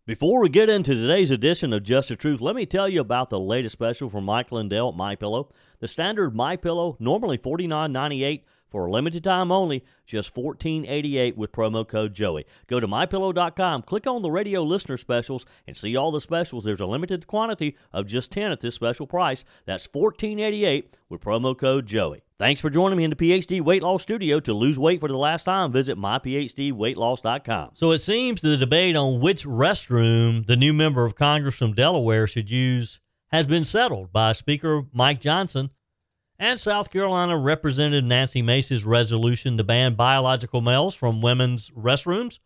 Before we get into today's edition of Just the Truth, let me tell you about the latest special from Mike Lindell at MyPillow. The standard MyPillow, normally $49.98 for a limited time only, just $14.88 with promo code Joey. Go to MyPillow.com, click on the radio listener specials, and see all the specials. There's a limited quantity of just 10 at this special price. That's $14.88 with promo code Joey. Thanks for joining me in the PhD Weight Loss Studio. To lose weight for the last time, visit myphdweightloss.com. So it seems the debate on which restroom the new member of Congress from Delaware should use has been settled by Speaker Mike Johnson, and South Carolina Representative Nancy Mace's resolution to ban biological males from women's restrooms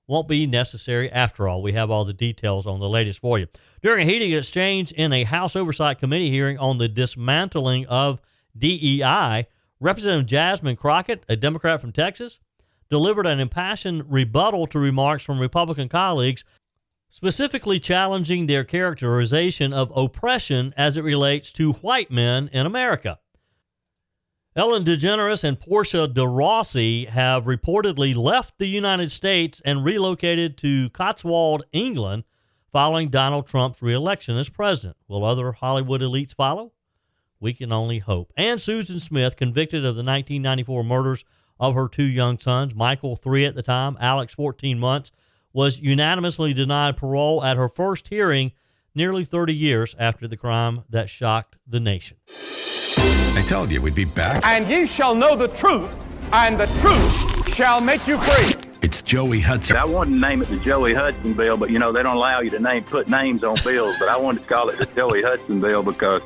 won't be necessary after all. We have all the details on the latest for you. During a heated exchange in a House Oversight Committee hearing on the dismantling of DEI, Representative Jasmine Crockett, a Democrat from Texas, delivered an impassioned rebuttal to remarks from Republican colleagues, specifically challenging their characterization of oppression as it relates to white men in America. Ellen DeGeneres and Portia Rossi have reportedly left the United States and relocated to Cotswolds, England, following Donald Trump's reelection as president. Will other Hollywood elites follow? We can only hope. And Susan Smith, convicted of the 1994 murders of her two young sons, Michael, 3 at the time, Alex, 14 months, was unanimously denied parole at her first hearing nearly 30 years after the crime that shocked the nation. I told you we'd be back. And ye shall know the truth, and the truth shall make you free. It's Joey Hudson. I wanted to name it the Joey Hudson bill, but, they don't allow you to put names on bills, but I wanted to call it the Joey Hudson bill because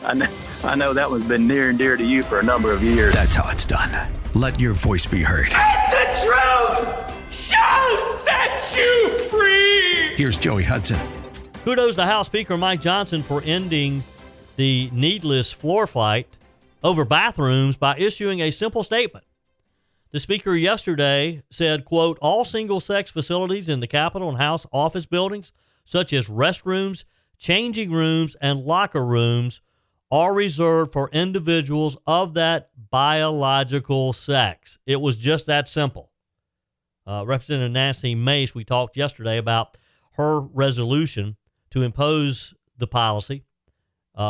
I know that one's been near and dear to you for a number of years. That's how it's done. Let your voice be heard. And the truth shall set you free. Here's Joey Hudson. Kudos to House Speaker Mike Johnson for ending the needless floor fight over bathrooms by issuing a simple statement. The speaker yesterday said, quote, all single-sex facilities in the Capitol and House office buildings, such as restrooms, changing rooms, and locker rooms, are reserved for individuals of that biological sex. It was just that simple. Representative Nancy Mace, we talked yesterday about her resolution to impose the policy.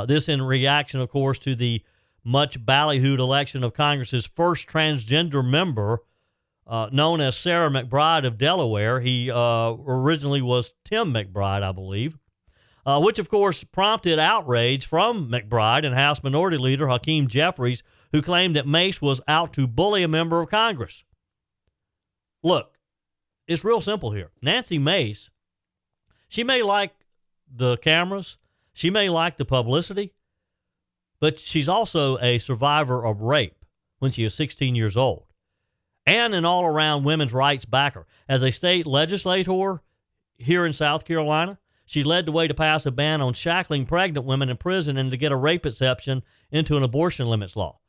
This in reaction, of course, to the much ballyhooed election of Congress's first transgender member, known as Sarah McBride of Delaware. He originally was Tim McBride, I believe, which, of course, prompted outrage from McBride and House Minority Leader Hakeem Jeffries, who claimed that Mace was out to bully a member of Congress. Look, it's real simple here. Nancy Mace, she may like the cameras, she may like the publicity, but she's also a survivor of rape when she was 16 years old, and an all-around women's rights backer. As a state legislator here in South Carolina, she led the way to pass a ban on shackling pregnant women in prison and to get a rape exception into an abortion limits law.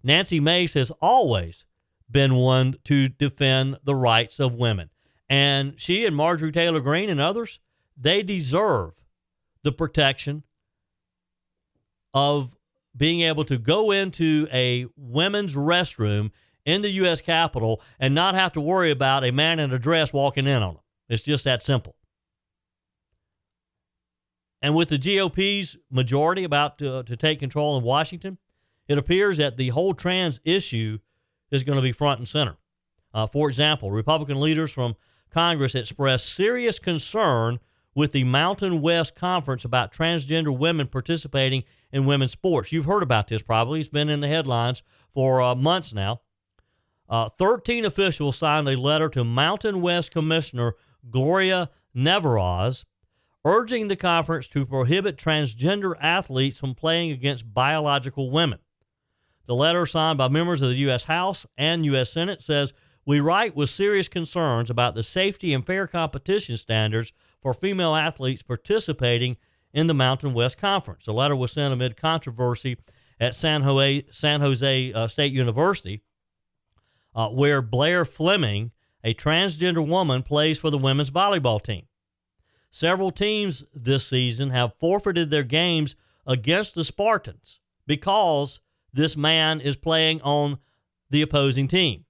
Nancy Mace has always been one to defend the rights of women. And she and Marjorie Taylor Greene and others, they deserve the protection of being able to go into a women's restroom in the U.S. Capitol and not have to worry about a man in a dress walking in on them. It's just that simple. And with the GOP's majority about to take control in Washington, it appears that the whole trans issue is going to be front and center. For example, Republican leaders from Congress expressed serious concern with the Mountain West Conference about transgender women participating in women's sports. You've heard about this probably. It's been in the headlines for months now. 13 officials signed a letter to Mountain West Commissioner Gloria Nevarez, urging the conference to prohibit transgender athletes from playing against biological women. The letter, signed by members of the U.S. House and U.S. Senate, says, we write with serious concerns about the safety and fair competition standards for female athletes participating in the Mountain West Conference. The letter was sent amid controversy at San Jose State University, where Blair Fleming, a transgender woman, plays for the women's volleyball team. Several teams this season have forfeited their games against the Spartans because this man is playing on the opposing team.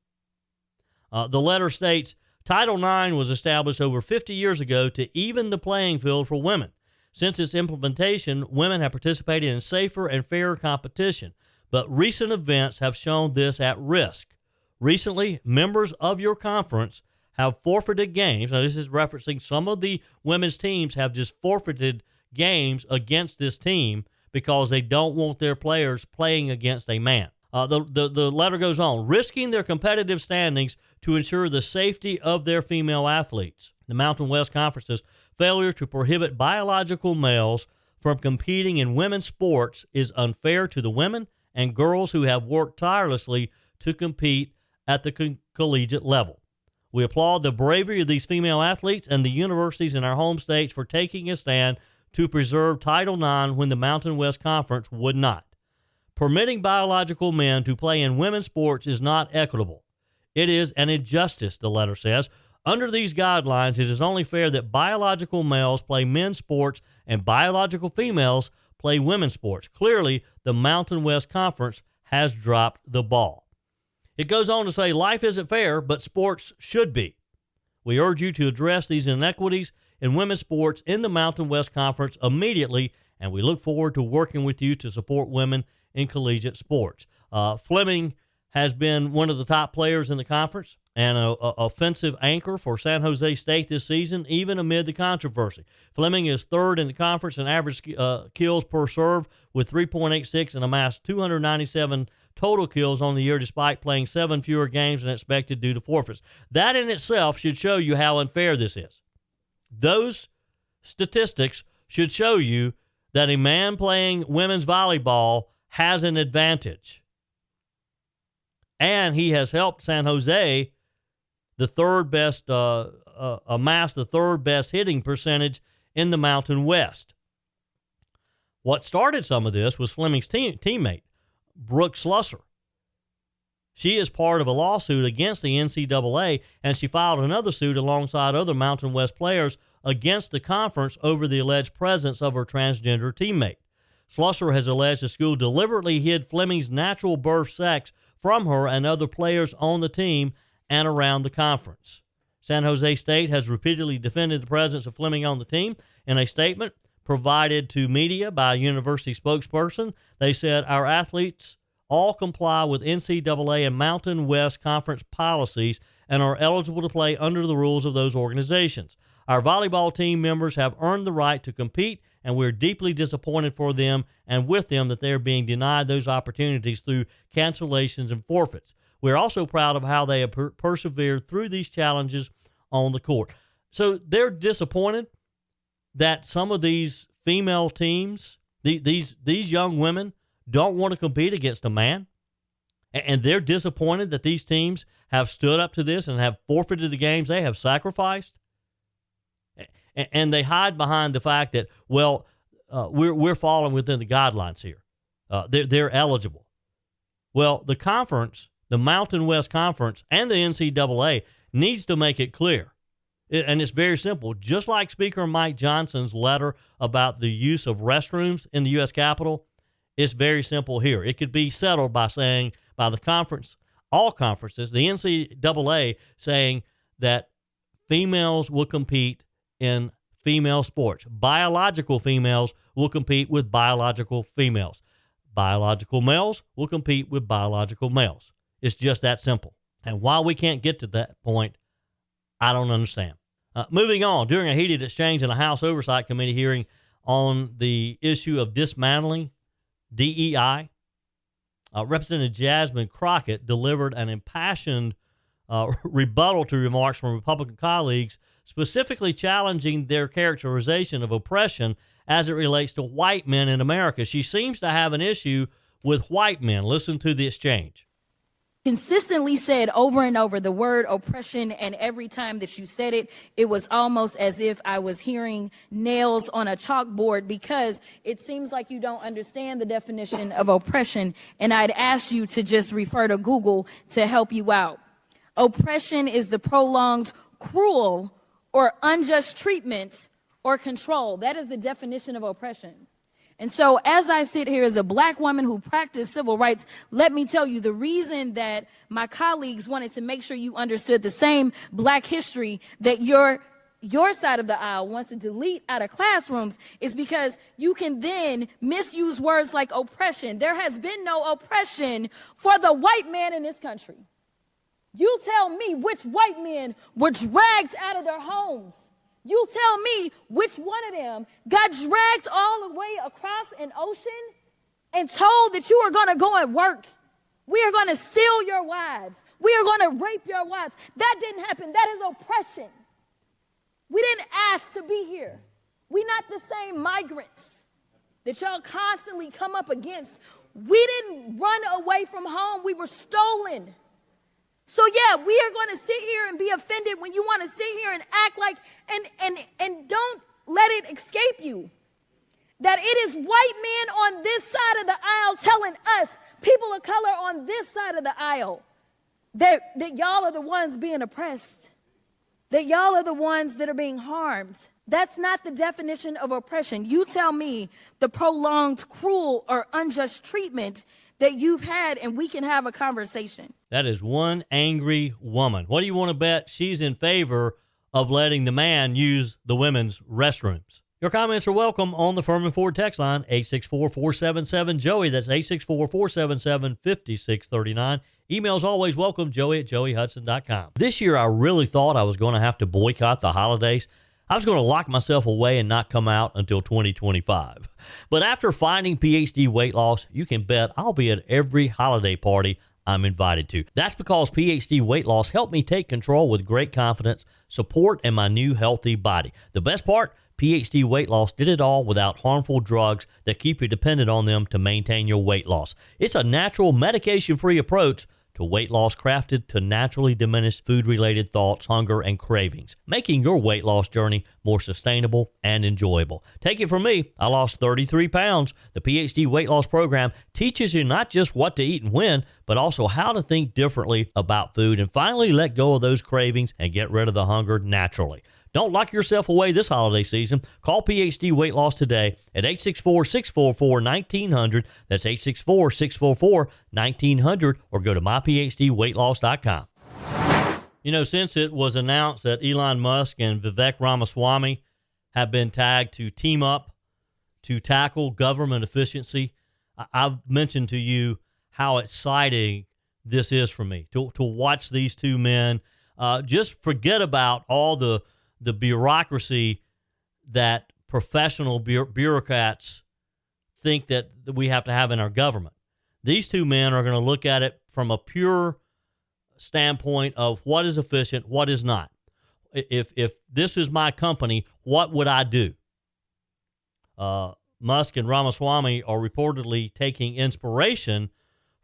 The letter states, Title IX was established over 50 years ago to even the playing field for women. Since its implementation, women have participated in safer and fairer competition, but recent events have shown this at risk. Recently, members of your conference have forfeited games. Now, this is referencing some of the women's teams have just forfeited games against this team because they don't want their players playing against a man. The letter goes on, risking their competitive standings to ensure the safety of their female athletes. The Mountain West Conference's failure to prohibit biological males from competing in women's sports is unfair to the women and girls who have worked tirelessly to compete at the collegiate level. We applaud the bravery of these female athletes and the universities in our home states for taking a stand to preserve Title IX when the Mountain West Conference would not. Permitting biological men to play in women's sports is not equitable. It is an injustice, the letter says. Under these guidelines, it is only fair that biological males play men's sports and biological females play women's sports. Clearly, the Mountain West Conference has dropped the ball. It goes on to say, life isn't fair, but sports should be. We urge you to address these inequities in women's sports in the Mountain West Conference immediately, and we look forward to working with you to support women in collegiate sports. Fleming has been one of the top players in the conference and an offensive anchor for San Jose State this season, even amid the controversy. Fleming is third in the conference in average kills per serve with 3.86 and amassed 297 total kills on the year despite playing 7 fewer games than expected due to forfeits. That in itself should show you how unfair this is. Those statistics should show you that a man playing women's volleyball has an advantage. And he has helped San Jose the third best, amass the third best hitting percentage in the Mountain West. What started some of this was Fleming's teammate, Brooke Slusser. She is part of a lawsuit against the NCAA, and she filed another suit alongside other Mountain West players against the conference over the alleged presence of her transgender teammate. Slusser has alleged the school deliberately hid Fleming's natural birth sex from her and other players on the team and around the conference. San Jose State has repeatedly defended the presence of Fleming on the team. In a statement provided to media by a university spokesperson, they said, our athletes all comply with NCAA and Mountain West Conference policies and are eligible to play under the rules of those organizations. Our volleyball team members have earned the right to compete, and we're deeply disappointed for them and with them that they're being denied those opportunities through cancellations and forfeits. We're also proud of how they have persevered through these challenges on the court. So they're disappointed that some of these female teams, these young women, don't want to compete against a man. And they're disappointed that these teams have stood up to this and have forfeited the games they have sacrificed. And they hide behind the fact that, well, we're falling within the guidelines here. They're eligible. Well, the conference, the Mountain West Conference, and the NCAA needs to make it clear. And it's very simple. Just like Speaker Mike Johnson's letter about the use of restrooms in the U.S. Capitol, it's very simple here. It could be settled by saying, by the conference, all conferences, the NCAA saying that females will compete in female sports. Biological females will compete with biological females. Biological males will compete with biological males. It's just that simple. And why we can't get to that point, I don't understand. Moving on, during a heated exchange in a House Oversight Committee hearing on the issue of dismantling DEI, Representative Jasmine Crockett delivered an impassioned rebuttal to remarks from Republican colleagues, specifically challenging their characterization of oppression as it relates to white men in America. She seems to have an issue with white men. Listen to the exchange. Consistently said over and over the word oppression, and every time that you said it, it was almost as if I was hearing nails on a chalkboard, because it seems like you don't understand the definition of oppression, and I'd ask you to just refer to Google to help you out. Oppression is the prolonged, cruel, or unjust treatment or control. That is the definition of oppression. And so as I sit here as a black woman who practiced civil rights, let me tell you the reason that my colleagues wanted to make sure you understood the same black history that your side of the aisle wants to delete out of classrooms is because you can then misuse words like oppression. There has been no oppression for the white man in this country. You tell me which white men were dragged out of their homes. You tell me which one of them got dragged all the way across an ocean and told that you are going to go and work. We are going to steal your wives. We are going to rape your wives. That didn't happen. That is oppression. We didn't ask to be here. We're not the same migrants that y'all constantly come up against. We didn't run away from home. We were stolen. So yeah, we are going to sit here and be offended when you want to sit here and act like, and don't let it escape you that it is white men on this side of the aisle telling us, people of color on this side of the aisle, that y'all are the ones being oppressed, that y'all are the ones that are being harmed. That's not the definition of oppression. You tell me the prolonged, cruel, or unjust treatment that you've had, and we can have a conversation. That is one angry woman. What do you want to bet she's in favor of letting the man use the women's restrooms? Your comments are welcome on the Furman Ford text line, 864-477-JOEY. That's 864-477-5639. Emails always welcome, joey@joeyhudson.com. This year, I really thought I was going to have to boycott the holidays. I was going to lock myself away and not come out until 2025. But after finding PhD weight loss, you can bet I'll be at every holiday party I'm invited to. That's because PhD weight loss helped me take control with great confidence, support, and my new healthy body. The best part? PhD weight loss did it all without harmful drugs that keep you dependent on them to maintain your weight loss. It's a natural, medication-free approach to weight loss crafted to naturally diminish food-related thoughts, hunger, and cravings, making your weight loss journey more sustainable and enjoyable. Take it from me, I lost 33 pounds. The PhD weight loss program teaches you not just what to eat and when, but also how to think differently about food and finally let go of those cravings and get rid of the hunger naturally. Don't lock yourself away this holiday season. Call PhD Weight Loss today at 864-644-1900. That's 864-644-1900, or go to myphdweightloss.com. You know, since it was announced that Elon Musk and Vivek Ramaswamy have been tagged to team up to tackle government efficiency, I've mentioned to you how exciting this is for me to watch these two men just forget about all the bureaucracy that professional bureaucrats think that we have to have in our government. These two men are going to look at it from a pure standpoint of what is efficient, what is not. If this is my company, what would I do? Musk and Ramaswamy are reportedly taking inspiration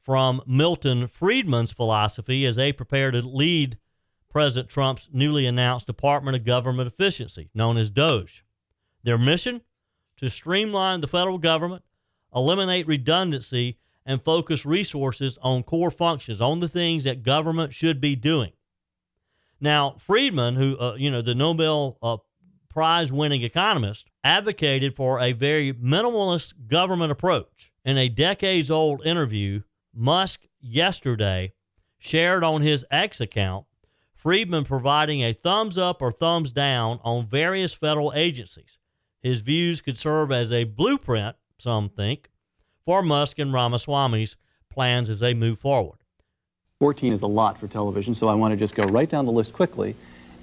from Milton Friedman's philosophy as they prepare to lead President Trump's newly announced Department of Government Efficiency, known as DOGE. Their mission? To streamline the federal government, eliminate redundancy, and focus resources on core functions, on the things that government should be doing. Now, Friedman, who, the Nobel Prize-winning economist, advocated for a very minimalist government approach. In a decades-old interview, Musk yesterday shared on his X account Friedman providing a thumbs up or thumbs down on various federal agencies. His views could serve as a blueprint, some think, for Musk and Ramaswamy's plans as they move forward. 14 is a lot for television, so I want to just go right down the list quickly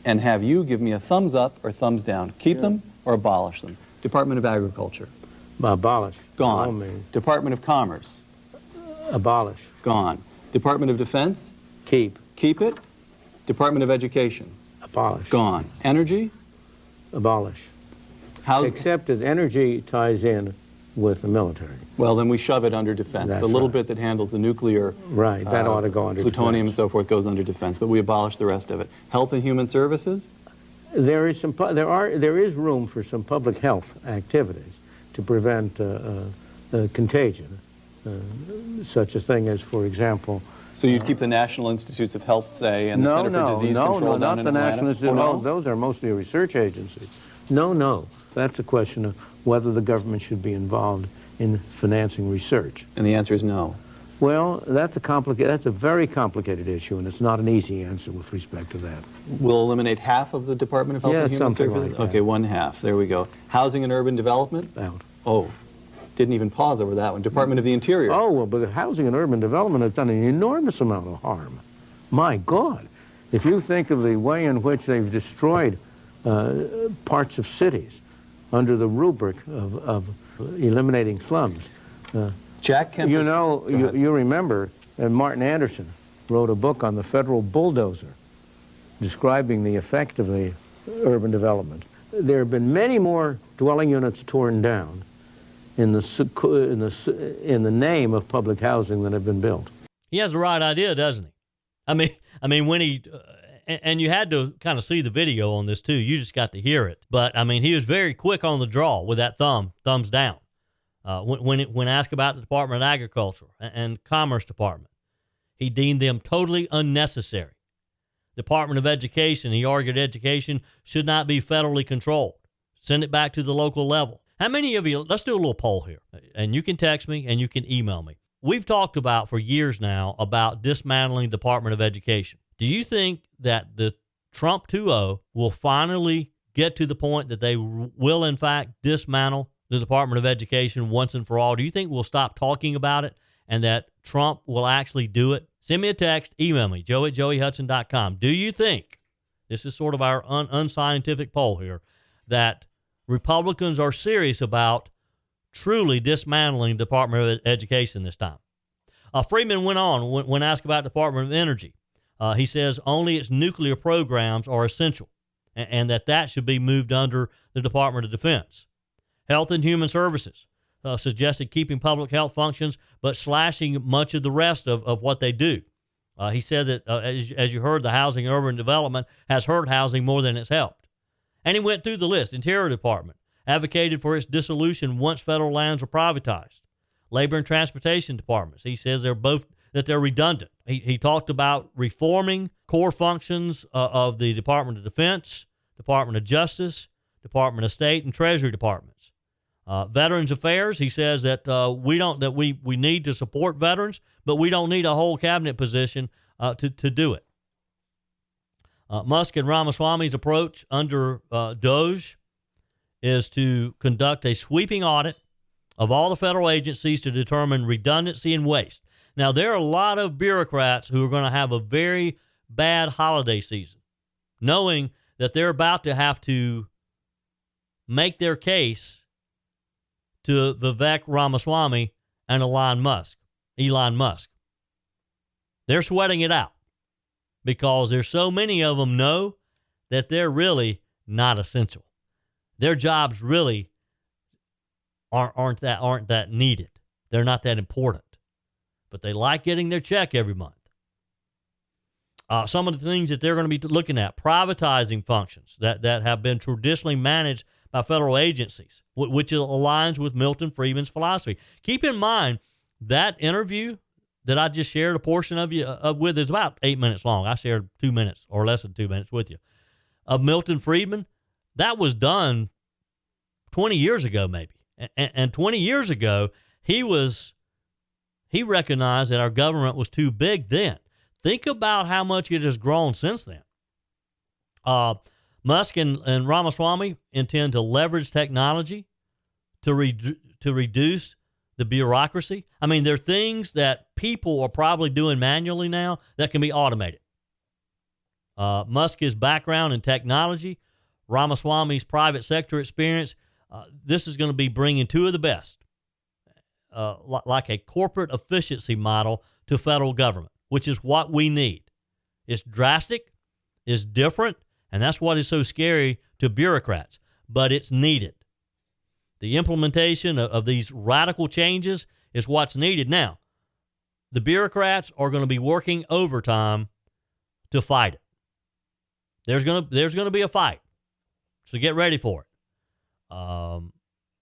and have you give me a thumbs up or thumbs down. Keep them or abolish them. Department of Agriculture. Abolish. Gone. Department of Commerce. Abolish. Gone. Department of Defense. Keep. Keep it. Department of Education. Abolish. Gone. Energy. Abolish. Housing. Except that energy ties in with the military. Well, then we shove it under defense. That's the little right. bit that handles the nuclear, Right, that ought to go under plutonium defense. and so forth goes under defense, but we abolish the rest of it. Health and Human Services. There is there is room for some public health activities to prevent contagion, such a thing as, for example. So you'd keep the National Institutes of Health, say, and the Center for Disease Control down not in the Atlanta? National Institute. Oh, no? Those are mostly research agencies. No. That's a question of whether the government should be involved in financing research. And the answer is no. Well, that's a very complicated issue, and it's not an easy answer with respect to that. We'll eliminate half of the Department of Health and Human something Services? like that. Okay, one half. There we go. Housing and Urban Development? Out. Oh, didn't even pause over that one. Department of the Interior? Oh, well, but housing and urban development has done an enormous amount of harm. My God. If you think of the way in which they've destroyed parts of cities under the rubric of eliminating slums. Jack Kemp. You know, you remember Martin Anderson wrote a book on the federal bulldozer describing the effect of the urban development. There have been many more dwelling units torn down in the name of public housing than have been built. He has the right idea, doesn't he? I mean, when he and you had to kind of see the video on this too. You just got to hear it, but I mean, he was very quick on the draw with that thumbs down. When asked about the Department of Agriculture and Commerce Department, he deemed them totally unnecessary. Department of Education, he argued education should not be federally controlled. Send it back to the local level. How many of you, let's do a little poll here, and you can text me and you can email me. We've talked about for years now about dismantling the Department of Education. Do you think that the Trump 2.0 will finally get to the point that they will, in fact, dismantle the Department of Education once and for all? Do you think we'll stop talking about it and that Trump will actually do it? Send me a text, email me, joe@joeyhudson.com. Do you think, this is sort of our unscientific poll here, that Republicans are serious about truly dismantling the Department of Education this time? Freeman went on, when asked about the Department of Energy, he says only its nuclear programs are essential and that should be moved under the Department of Defense. Health and Human Services suggested keeping public health functions but slashing much of the rest of what they do. He said that, as you heard, the Housing and Urban Development has hurt housing more than it's helped. And he went through the list. Interior Department advocated for its dissolution once federal lands were privatized. Labor and Transportation Departments, he says they're redundant. He talked about reforming core functions of the Department of Defense, Department of Justice, Department of State, and Treasury Departments. Veterans Affairs, he says that we need to support veterans, but we don't need a whole cabinet position to do it. Musk and Ramaswamy's approach under DOGE is to conduct a sweeping audit of all the federal agencies to determine redundancy and waste. Now, there are a lot of bureaucrats who are going to have a very bad holiday season, knowing that they're about to have to make their case to Vivek Ramaswamy and Elon Musk. They're sweating it out because there's so many of them know that they're really not essential. Their jobs really aren't that needed. They're not that important, but they like getting their check every month. Some of the things that they're going to be looking at, privatizing functions that have been traditionally managed by federal agencies, which aligns with Milton Friedman's philosophy. Keep in mind that interview that I just shared a portion of you with is about 8 minutes long. I shared 2 minutes or less than 2 minutes with you of Milton Friedman. That was done 20 years ago, maybe. And 20 years ago, he recognized that our government was too big then. Think about how much it has grown since then. Musk and Ramaswamy intend to leverage technology to reduce the bureaucracy. I mean, there are things that people are probably doing manually now that can be automated. Musk's background in technology, Ramaswamy's private sector experience, this is going to be bringing two of the best, like a corporate efficiency model to federal government, which is what we need. It's drastic, it's different, and that's what is so scary to bureaucrats, but it's needed. The implementation of these radical changes is what's needed. Now, the bureaucrats are going to be working overtime to fight it. There's going to be a fight, so get ready for it.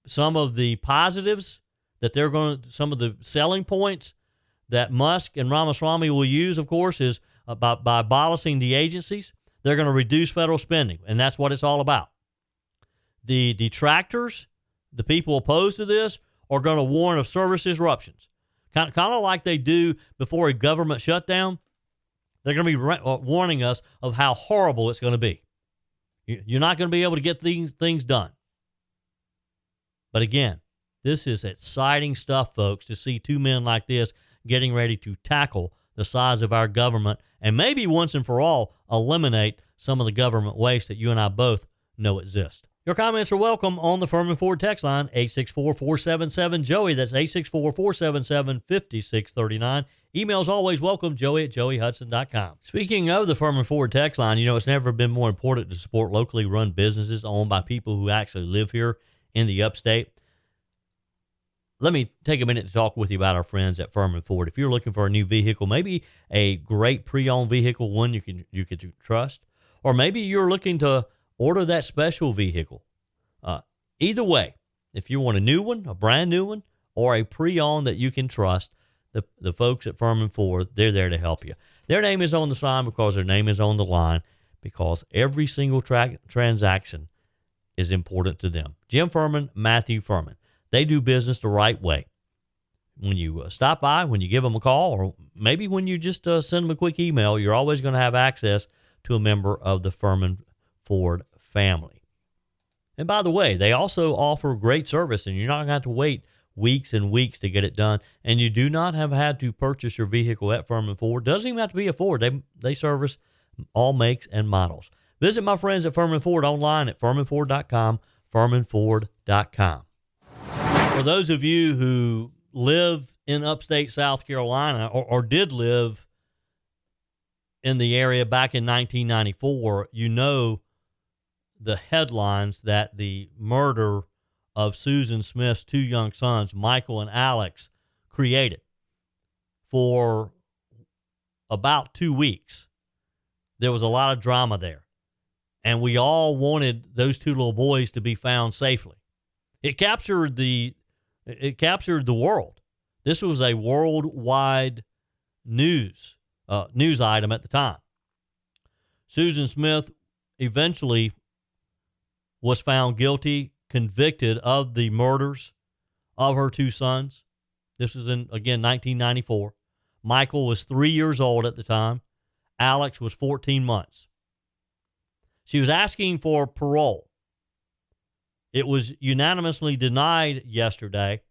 Some of the positives that some of the selling points that Musk and Ramaswamy will use, of course, is by abolishing the agencies, they're going to reduce federal spending, and that's what it's all about. the detractors, the people opposed to this, are going to warn of service disruptions. Kind of like they do before a government shutdown. They're going to be warning us of how horrible it's going to be. You're not going to be able to get things done. But again, this is exciting stuff, folks, to see two men like this getting ready to tackle the size of our government and maybe once and for all eliminate some of the government waste that you and I both know exist. Your comments are welcome on the Furman Ford text line, 864-477-JOEY. That's 864-477-5639. Emails always welcome, joey@joeyhudson.com. Speaking of the Furman Ford text line, it's never been more important to support locally run businesses owned by people who actually live here in the upstate. Let me take a minute to talk with you about our friends at Furman Ford. If you're looking for a new vehicle, maybe a great pre-owned vehicle, one you could trust, or maybe you're looking to order that special vehicle. Either way, if you want a new one, a brand new one, or a pre-owned that you can trust, the folks at Furman Ford, they're there to help you. Their name is on the sign because their name is on the line, because every single transaction is important to them. Jim Furman, Matthew Furman. They do business the right way. When you stop by, when you give them a call, or maybe when you just send them a quick email, you're always going to have access to a member of the Furman Ford family. And by the way, they also offer great service, and you're not going to have to wait weeks and weeks to get it done. And you do not have had to purchase your vehicle at Furman Ford. Doesn't even have to be a Ford. They service all makes and models. Visit my friends at Furman Ford online at furmanford.com, furmanford.com. For those of you who live in upstate South Carolina or did live in the area back in 1994, you know the headlines that the murder of Susan Smith's two young sons, Michael and Alex, created. For about 2 weeks, there was a lot of drama there, and we all wanted those two little boys to be found safely. It captured the world. This was a worldwide news item at the time. Susan Smith eventually was found guilty, convicted of the murders of her two sons. This was in, again, 1994. Michael was 3 years old at the time. Alex was 14 months. She was asking for parole. It was unanimously denied yesterday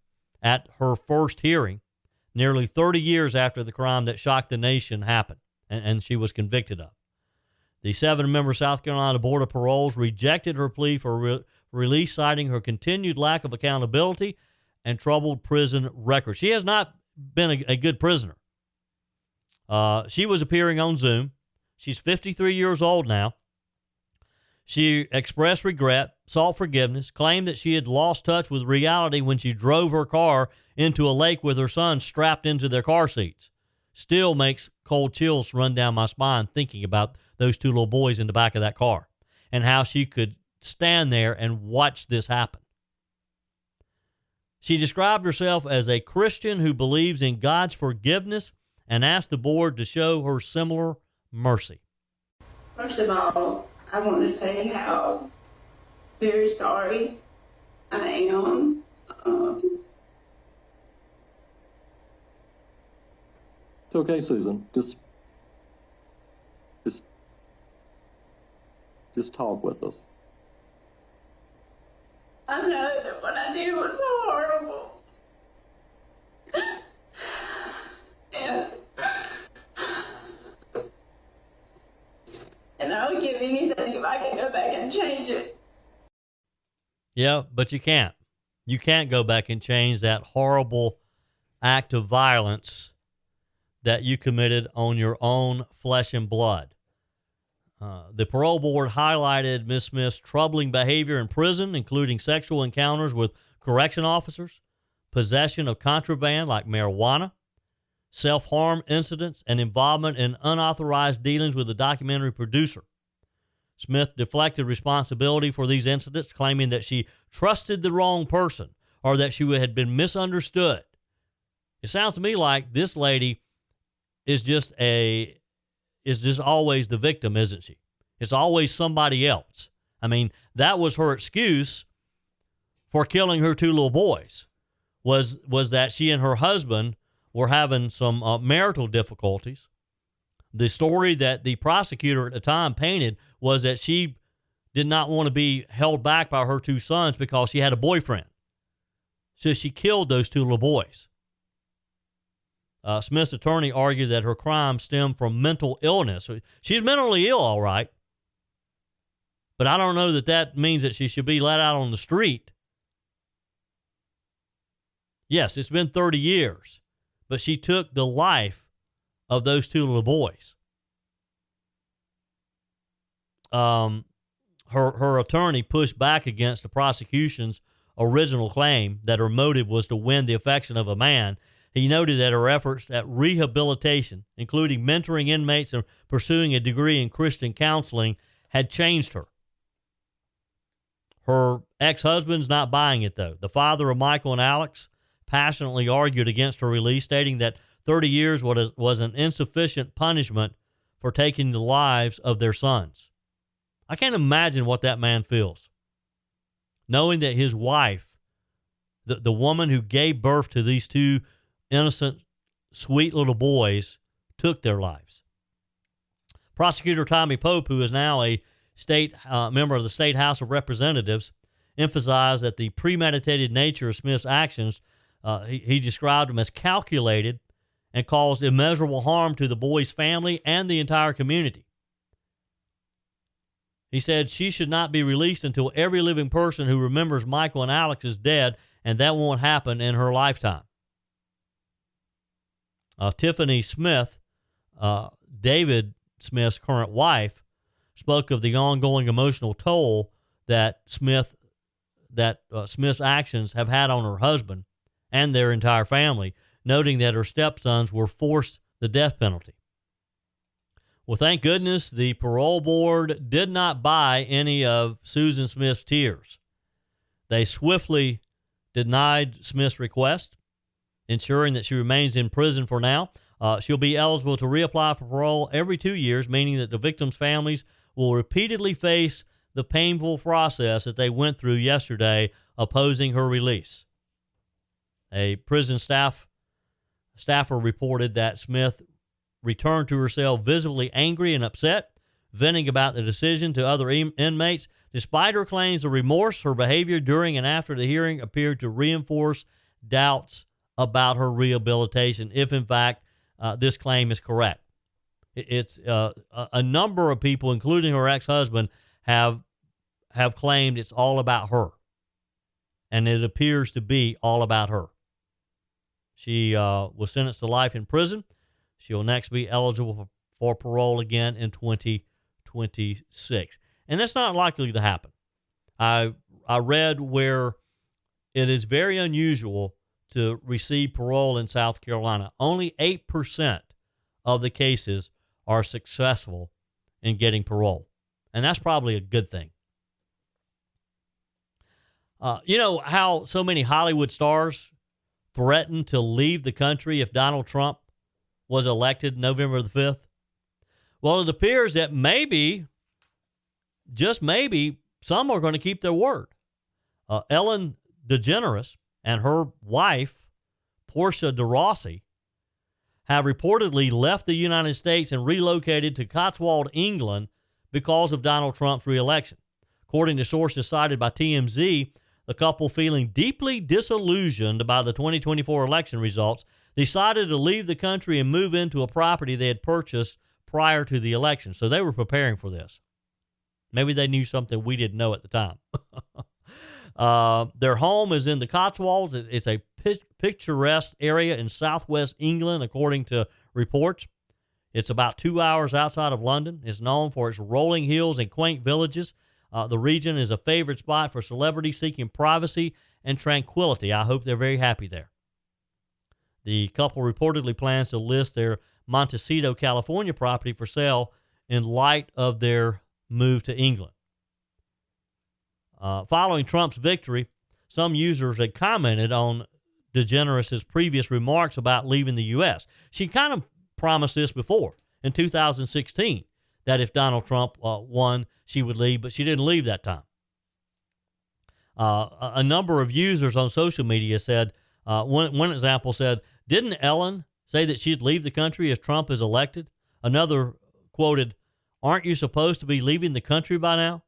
at her first hearing, nearly 30 years after the crime that shocked the nation happened, and she was convicted of. The 7-member South Carolina Board of Paroles rejected her plea for release, citing her continued lack of accountability and troubled prison record. She has not been a good prisoner. She was appearing on Zoom. She's 53 years old now. She expressed regret, sought forgiveness, claimed that she had lost touch with reality when she drove her car into a lake with her son strapped into their car seats. Still makes cold chills run down my spine thinking about those two little boys in the back of that car and how she could stand there and watch this happen. She described herself as a Christian who believes in God's forgiveness and asked the board to show her similar mercy. First of all, I want to say how very sorry I am. It's okay, Susan. Just talk with us. I know that what I did was horrible. And I would give anything if I could go back and change it. Yeah, but you can't. You can't go back and change that horrible act of violence that you committed on your own flesh and blood. The parole board highlighted Ms. Smith's troubling behavior in prison, including sexual encounters with correction officers, possession of contraband like marijuana, self-harm incidents, and involvement in unauthorized dealings with the documentary producer. Smith deflected responsibility for these incidents, claiming that she trusted the wrong person or that she had been misunderstood. It sounds to me like this lady is just always the victim, isn't she? It's always somebody else. I mean, that was her excuse for killing her 2 little boys, was that she and her husband were having some marital difficulties. The story that the prosecutor at the time painted was that she did not want to be held back by her 2 sons because she had a boyfriend. So she killed those 2 little boys. Smith's attorney argued that her crime stemmed from mental illness. So she's mentally ill, all right. But I don't know that means that she should be let out on the street. Yes, it's been 30 years, but she took the life of those 2 little boys. Her attorney pushed back against the prosecution's original claim that her motive was to win the affection of a man. He noted that her efforts at rehabilitation, including mentoring inmates and pursuing a degree in Christian counseling, had changed her. Her ex-husband's not buying it, though. The father of Michael and Alex passionately argued against her release, stating that 30 years was an insufficient punishment for taking the lives of their sons. I can't imagine what that man feels, knowing that his wife, the woman who gave birth to these 2 innocent, sweet little boys, took their lives. Prosecutor Tommy Pope, who is now a state member of the State House of Representatives, emphasized that the premeditated nature of Smith's actions, he described them as calculated and caused immeasurable harm to the boy's family and the entire community. He said she should not be released until every living person who remembers Michael and Alex is dead, and that won't happen in her lifetime. Tiffany Smith, David Smith's current wife, spoke of the ongoing emotional toll that Smith's actions have had on her husband and their entire family, noting that her stepsons were forced the death penalty. Well, thank goodness the parole board did not buy any of Susan Smith's tears. They swiftly denied Smith's request, ensuring that she remains in prison for now. She'll be eligible to reapply for parole every 2 years, meaning that the victims' families will repeatedly face the painful process that they went through yesterday opposing her release. A prison staffer reported that Smith returned to her cell visibly angry and upset, venting about the decision to other inmates. Despite her claims of remorse, her behavior during and after the hearing appeared to reinforce doubts about her rehabilitation, if in fact this claim is correct. It's a number of people, including her ex-husband, have claimed it's all about her, and it appears to be all about her. She was sentenced to life in prison. She will next be eligible for parole again in 2026, and that's not likely to happen. I read where it is very unusual to receive parole in South Carolina. Only 8% of the cases are successful in getting parole, and that's probably a good thing. You know how so many Hollywood stars threatened to leave the country if Donald Trump was elected November the 5th? Well, it appears that maybe, just maybe, some are going to keep their word. Ellen DeGeneres and her wife, Portia de Rossi, have reportedly left the United States and relocated to Cotswolds, England, because of Donald Trump's reelection. According to sources cited by TMZ, the couple, feeling deeply disillusioned by the 2024 election results, decided to leave the country and move into a property they had purchased prior to the election. So they were preparing for this. Maybe they knew something we didn't know at the time. Their home is in the Cotswolds. It's a picturesque area in southwest England, according to reports. It's about 2 hours outside of London. It's known for its rolling hills and quaint villages. The region is a favorite spot for celebrities seeking privacy and tranquility. I hope they're very happy there. The couple reportedly plans to list their Montecito, California property for sale in light of their move to England. Following Trump's victory, some users had commented on DeGeneres' previous remarks about leaving the U.S. She kind of promised this before, in 2016, that if Donald Trump won, she would leave, but she didn't leave that time. A number of users on social media said, one example said, didn't Ellen say that she'd leave the country if Trump is elected? Another quoted, aren't you supposed to be leaving the country by now?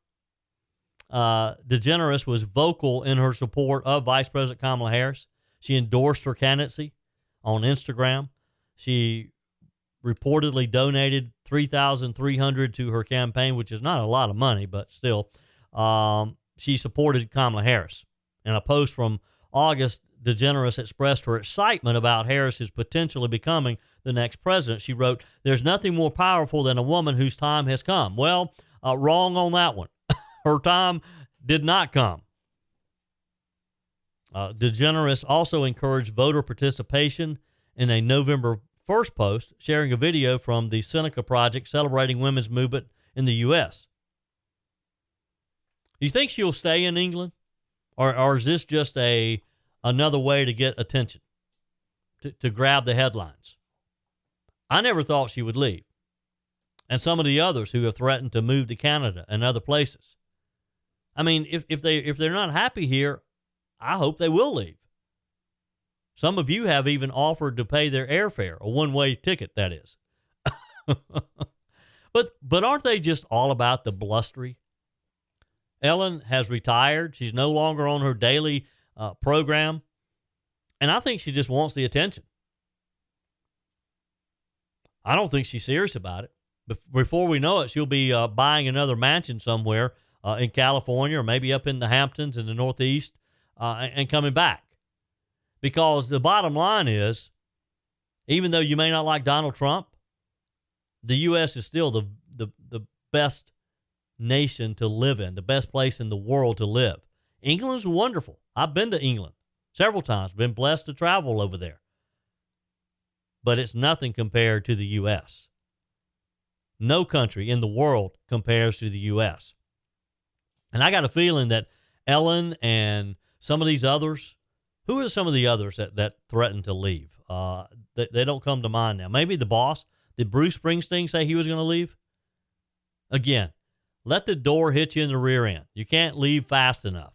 DeGeneres was vocal in her support of Vice President Kamala Harris. She endorsed her candidacy on Instagram. She reportedly donated $3,300 to her campaign, which is not a lot of money, but still. She supported Kamala Harris. In a post from August, DeGeneres expressed her excitement about Harris's potentially becoming the next president. She wrote, there's nothing more powerful than a woman whose time has come. Well, wrong on that one. Her time did not come. DeGeneres also encouraged voter participation in a November 1st post, sharing a video from the Seneca Project celebrating women's movement in the U.S. Do you think she'll stay in England? Or is this just another way to get attention, to grab the headlines? I never thought she would leave. And some of the others who have threatened to move to Canada and other places. I mean, if they're not happy here, I hope they will leave. Some of you have even offered to pay their airfare, a one-way ticket, that is. But aren't they just all about the blustery? Ellen has retired. She's no longer on her daily program. And I think she just wants the attention. I don't think she's serious about it. Before we know it, she'll be buying another mansion somewhere in California or maybe up in the Hamptons in the Northeast and coming back. Because the bottom line is, even though you may not like Donald Trump, the U.S. is still the best nation to live in, the best place in the world to live. England's wonderful. I've been to England several times, been blessed to travel over there. But it's nothing compared to the U.S. No country in the world compares to the U.S. And I got a feeling that Ellen and some of these others, who are some of the others that threaten to leave? They don't come to mind now. Maybe the boss. Did Bruce Springsteen say he was going to leave? Again, let the door hit you in the rear end. You can't leave fast enough.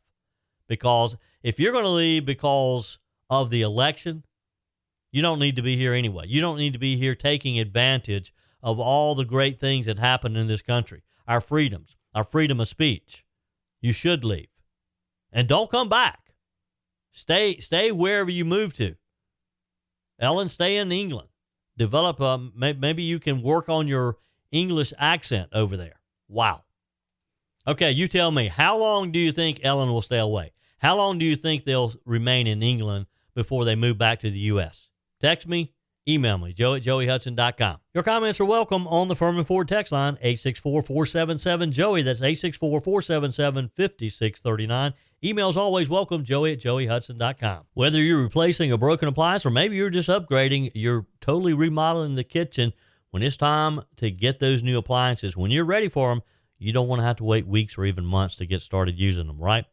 Because if you're going to leave because of the election, you don't need to be here anyway. You don't need to be here taking advantage of all the great things that happen in this country. Our freedoms, our freedom of speech. You should leave. And don't come back. Stay wherever you move to. Ellen, stay in England. Develop, maybe you can work on your English accent over there. Wow. Okay, you tell me, how long do you think Ellen will stay away? How long do you think they'll remain in England before they move back to the U.S.? Text me, email me, joe@joeyhudson.com. Your comments are welcome on the Furman Ford text line, 864-477-JOEY. That's 864-477-5639. Email's always welcome, joey@joeyhudson.com. Whether you're replacing a broken appliance or maybe you're just upgrading, you're totally remodeling the kitchen, when it's time to get those new appliances, when you're ready for them, you don't want to have to wait weeks or even months to get started using them, right?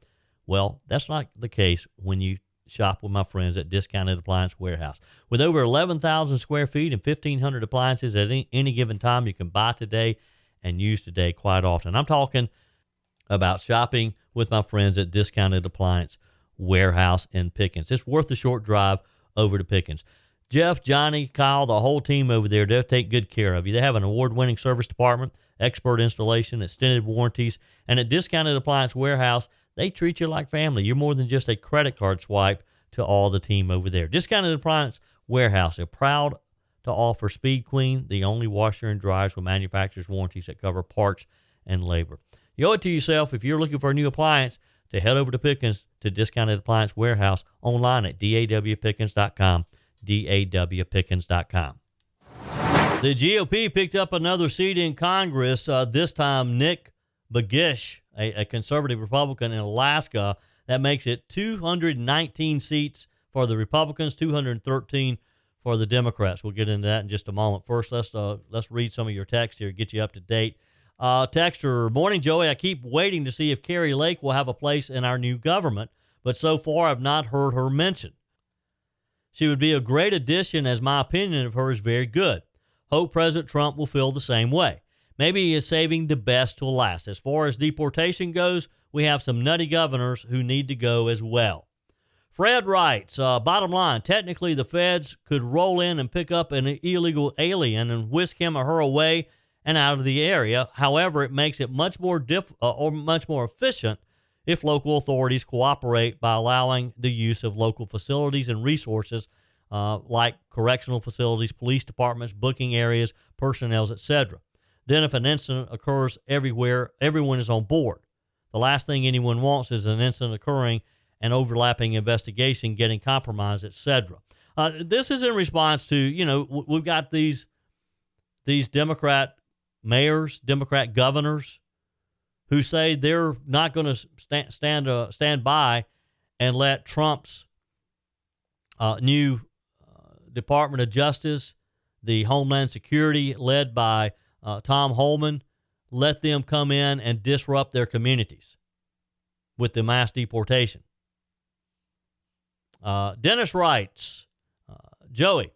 Well, that's not the case when you shop with my friends at Discounted Appliance Warehouse. With over 11,000 square feet and 1,500 appliances at any given time, you can buy today and use today quite often. I'm talking about shopping with my friends at Discounted Appliance Warehouse in Pickens. It's worth the short drive over to Pickens. Jeff, Johnny, Kyle, the whole team over there, they'll take good care of you. They have an award-winning service department, expert installation, extended warranties, and at Discounted Appliance Warehouse, they treat you like family. You're more than just a credit card swipe to all the team over there. Discounted Appliance Warehouse, they're proud to offer Speed Queen, the only washer and dryers with manufacturer's warranties that cover parts and labor. You owe it to yourself, if you're looking for a new appliance, to head over to Pickens to Discounted Appliance Warehouse online at dawpickens.com, dawpickens.com. The GOP picked up another seat in Congress, this time Nick Bagish, a conservative Republican in Alaska. That makes it 219 seats for the Republicans, 213 for the Democrats. We'll get into that in just a moment. First, let's read some of your text here, get you up to date. Texter, morning, Joey. I keep waiting to see if Carrie Lake will have a place in our new government, but so far I've not heard her mentioned. She would be a great addition, as my opinion of her is very good. Hope President Trump will feel the same way. Maybe he is saving the best till last. As far as deportation goes, we have some nutty governors who need to go as well. Fred writes, bottom line, technically the feds could roll in and pick up an illegal alien and whisk him or her away and out of the area. However, it makes it much more much more efficient if local authorities cooperate by allowing the use of local facilities and resources like correctional facilities, police departments, booking areas, personnel, etc. Then if an incident occurs everywhere, everyone is on board. The last thing anyone wants is an incident occurring and overlapping investigation getting compromised, etc. This is in response to, we've got these Democrat mayors, Democrat governors who say they're not going to stand by and let Trump's new Department of Justice, the Homeland Security led by Tom Homan, let them come in and disrupt their communities with the mass deportation. Dennis writes, Joey,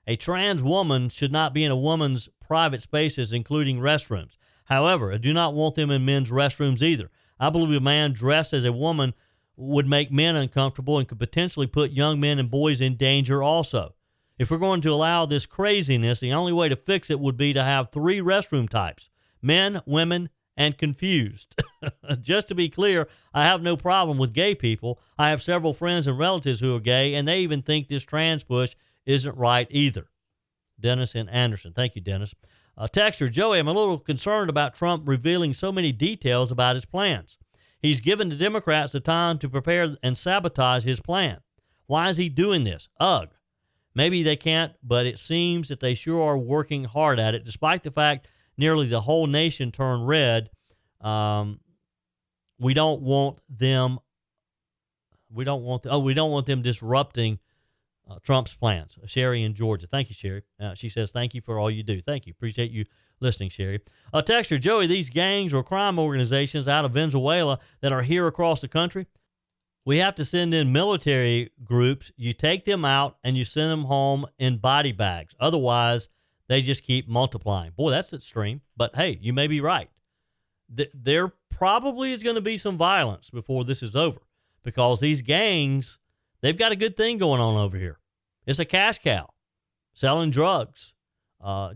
a trans woman should not be in a woman's private spaces, including restrooms. However, I do not want them in men's restrooms either. I believe a man dressed as a woman would make men uncomfortable and could potentially put young men and boys in danger also. If we're going to allow this craziness, the only way to fix it would be to have 3 restroom types: men, women, and confused. Just to be clear, I have no problem with gay people. I have several friends and relatives who are gay, and they even think this trans push isn't right either. Dennis and Anderson. Thank you, Dennis. Texter, Joey, I'm a little concerned about Trump revealing so many details about his plans. He's given the Democrats the time to prepare and sabotage his plan. Why is he doing this? Ugh. Maybe they can't, but it seems that they sure are working hard at it, despite the fact nearly the whole nation turned red. We don't want them disrupting Trump's plans. Sherry in Georgia. Thank you, Sherry. She says, thank you for all you do. Thank you. Appreciate you listening, Sherry. Texter, Joey, these gangs or crime organizations out of Venezuela that are here across the country, we have to send in military groups. You take them out and you send them home in body bags. Otherwise, they just keep multiplying. Boy, that's extreme. But hey, you may be right. There probably is going to be some violence before this is over, because these gangs, they've got a good thing going on over here. It's a cash cow, selling drugs,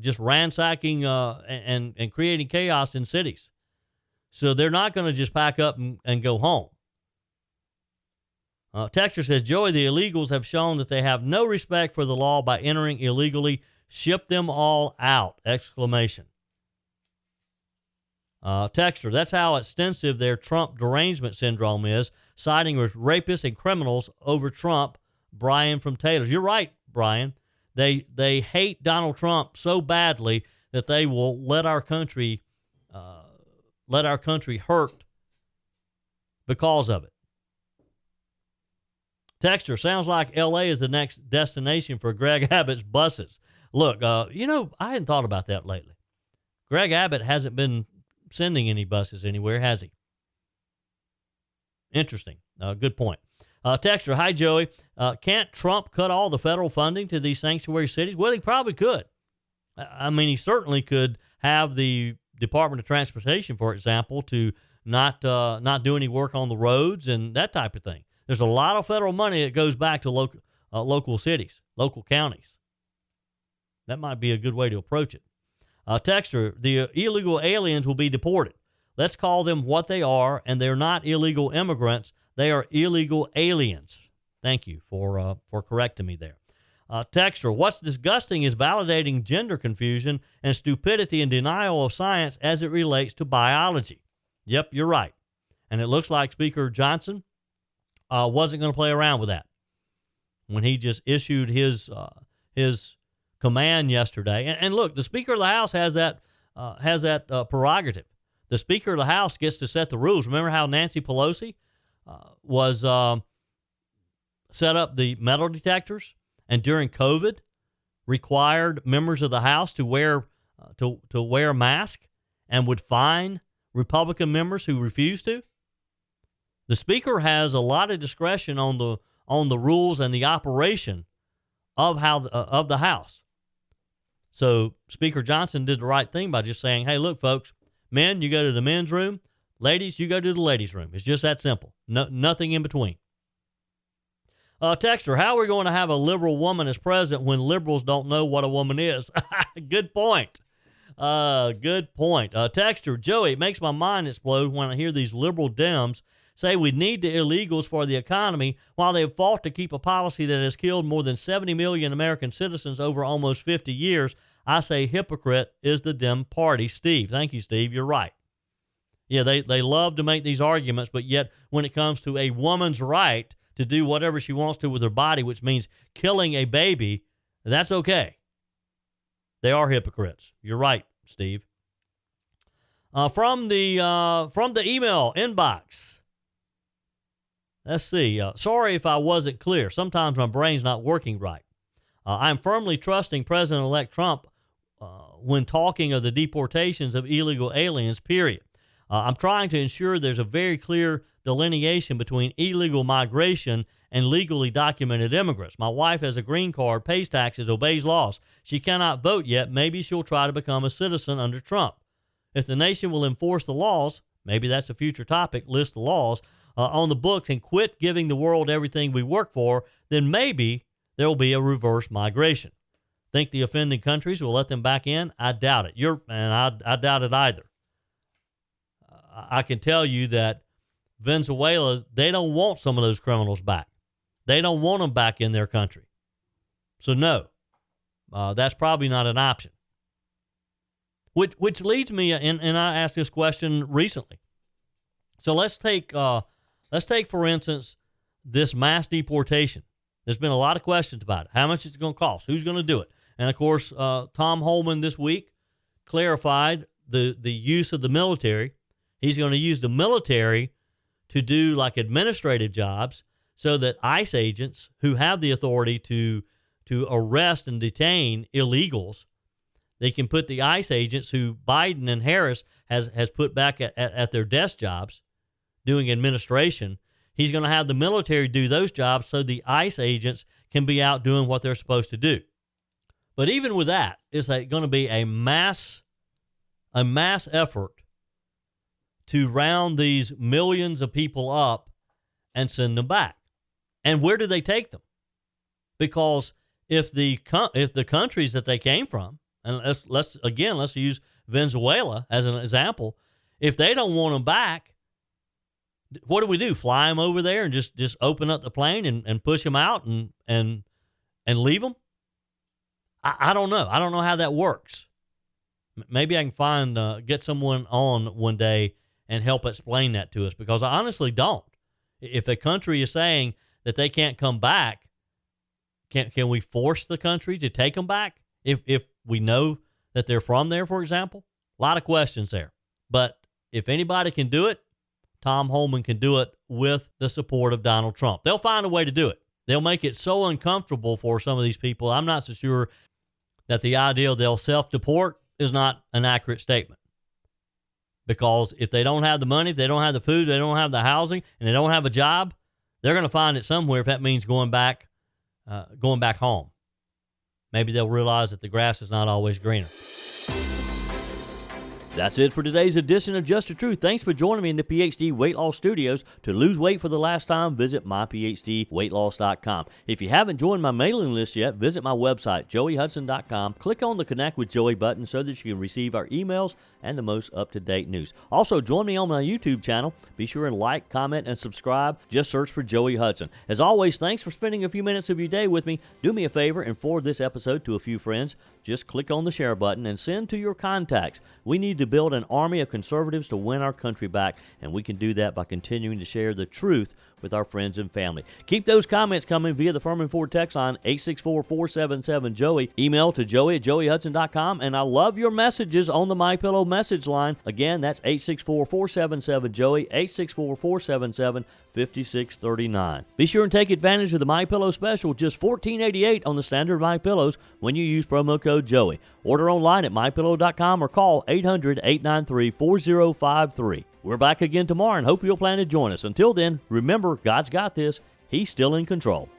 just ransacking and creating chaos in cities. So they're not going to just pack up and go home. Texter says, Joey, the illegals have shown that they have no respect for the law by entering illegally. Ship them all out! Exclamation. Texter, that's how extensive their Trump derangement syndrome is, siding with rapists and criminals over Trump. Brian from Taylor's. You're right, Brian. They hate Donald Trump so badly that they will let our country hurt because of it. Texter, sounds like L.A. is the next destination for Greg Abbott's buses. Look, I hadn't thought about that lately. Greg Abbott hasn't been sending any buses anywhere, has he? Interesting. Good point. Texter, hi, Joey. Can't Trump cut all the federal funding to these sanctuary cities? Well, he probably could. I mean, he certainly could have the Department of Transportation, for example, to not do any work on the roads and that type of thing. There's a lot of federal money that goes back to local cities, local counties. That might be a good way to approach it. Texter, the illegal aliens will be deported. Let's call them what they are, and they're not illegal immigrants. They are illegal aliens. Thank you for correcting me there. Texter, what's disgusting is validating gender confusion and stupidity and denial of science as it relates to biology. Yep, you're right. And it looks like Speaker Johnson wasn't going to play around with that when he just issued his command yesterday. And look, the Speaker of the House has that prerogative. The Speaker of the House gets to set the rules. Remember how Nancy Pelosi was set up the metal detectors, and during COVID required members of the House to wear a mask and would fine Republican members who refused to? The Speaker has a lot of discretion on the rules and the operation of the House. So Speaker Johnson did the right thing by just saying, hey, look, folks, men, you go to the men's room. Ladies, you go to the ladies' room. It's just that simple. No, nothing in between. Texter, how are we going to have a liberal woman as president when liberals don't know what a woman is? Good point. Good point. Texter, Joey, it makes my mind explode when I hear these liberal Dems say we need the illegals for the economy while they have fought to keep a policy that has killed more than 70 million American citizens over almost 50 years. I say hypocrite is the Dem party. Steve. Thank you, Steve. You're right. Yeah, they love to make these arguments, but yet when it comes to a woman's right to do whatever she wants to with her body, which means killing a baby, that's okay. They are hypocrites. You're right, Steve. From the email inbox. Let's see. Sorry if I wasn't clear. Sometimes my brain's not working right. I'm firmly trusting President-elect Trump when talking of the deportations of illegal aliens, period. I'm trying to ensure there's a very clear delineation between illegal migration and legally documented immigrants. My wife has a green card, pays taxes, obeys laws. She cannot vote yet. Maybe she'll try to become a citizen under Trump. If the nation will enforce the laws, maybe that's a future topic, list the laws, on the books and quit giving the world everything we work for, then maybe there will be a reverse migration. Think the offending countries will let them back in? I doubt it. I doubt it either. I can tell you that Venezuela, they don't want some of those criminals back. They don't want them back in their country. So no, that's probably not an option. Which leads me, and I asked this question recently. So let's take for instance this mass deportation. There's been a lot of questions about it. How much is it going to cost? Who's going to do it? And of course, Tom Holman this week clarified the use of the military. He's going to use the military to do like administrative jobs so that ICE agents who have the authority to arrest and detain illegals, they can put the ICE agents who Biden and Harris has put back at their desk jobs doing administration. He's going to have the military do those jobs so the ICE agents can be out doing what they're supposed to do. But even with that, it's going to be a mass effort to round these millions of people up and send them back. And where do they take them? Because if the countries that they came from, and let's use Venezuela as an example, if they don't want them back, what do? Fly them over there and just open up the plane and push them out and leave them? I don't know. I don't know how that works. Maybe I can get someone on one day and help explain that to us, because I honestly don't. If a country is saying that they can't come back, can we force the country to take them back if we know that they're from there, for example? A lot of questions there. But if anybody can do it, Tom Holman can do it with the support of Donald Trump. They'll find a way to do it. They'll make it so uncomfortable for some of these people. I'm not so sure that the idea they'll self-deport is not an accurate statement. Because if they don't have the money, if they don't have the food, they don't have the housing, and they don't have a job, they're going to find it somewhere if that means going back home. Maybe they'll realize that the grass is not always greener. That's it for today's edition of Just the Truth. Thanks for joining me in the PhD Weight Loss Studios. To lose weight for the last time, visit myphdweightloss.com. If you haven't joined my mailing list yet, visit my website, joeyhudson.com. Click on the Connect with Joey button so that you can receive our emails and the most up-to-date news. Also, join me on my YouTube channel. Be sure and like, comment, and subscribe. Just search for Joey Hudson. As always, thanks for spending a few minutes of your day with me. Do me a favor and forward this episode to a few friends. Just click on the share button and send to your contacts. We need to build an army of conservatives to win our country back, and we can do that by continuing to share the truth with our friends and family. Keep those comments coming via the Furman Ford text line 864-477-JOEY. Email to joey@joeyhudson.com, and I love your messages on the MyPillow message line. Again, that's 864-477-JOEY, 864-477-5639. Be sure and take advantage of the MyPillow special, just $14.88 on the standard MyPillows when you use promo code Joey. Order online at mypillow.com or call 800-893-4053. We're back again tomorrow and hope you'll plan to join us. Until then, remember, God's got this. He's still in control.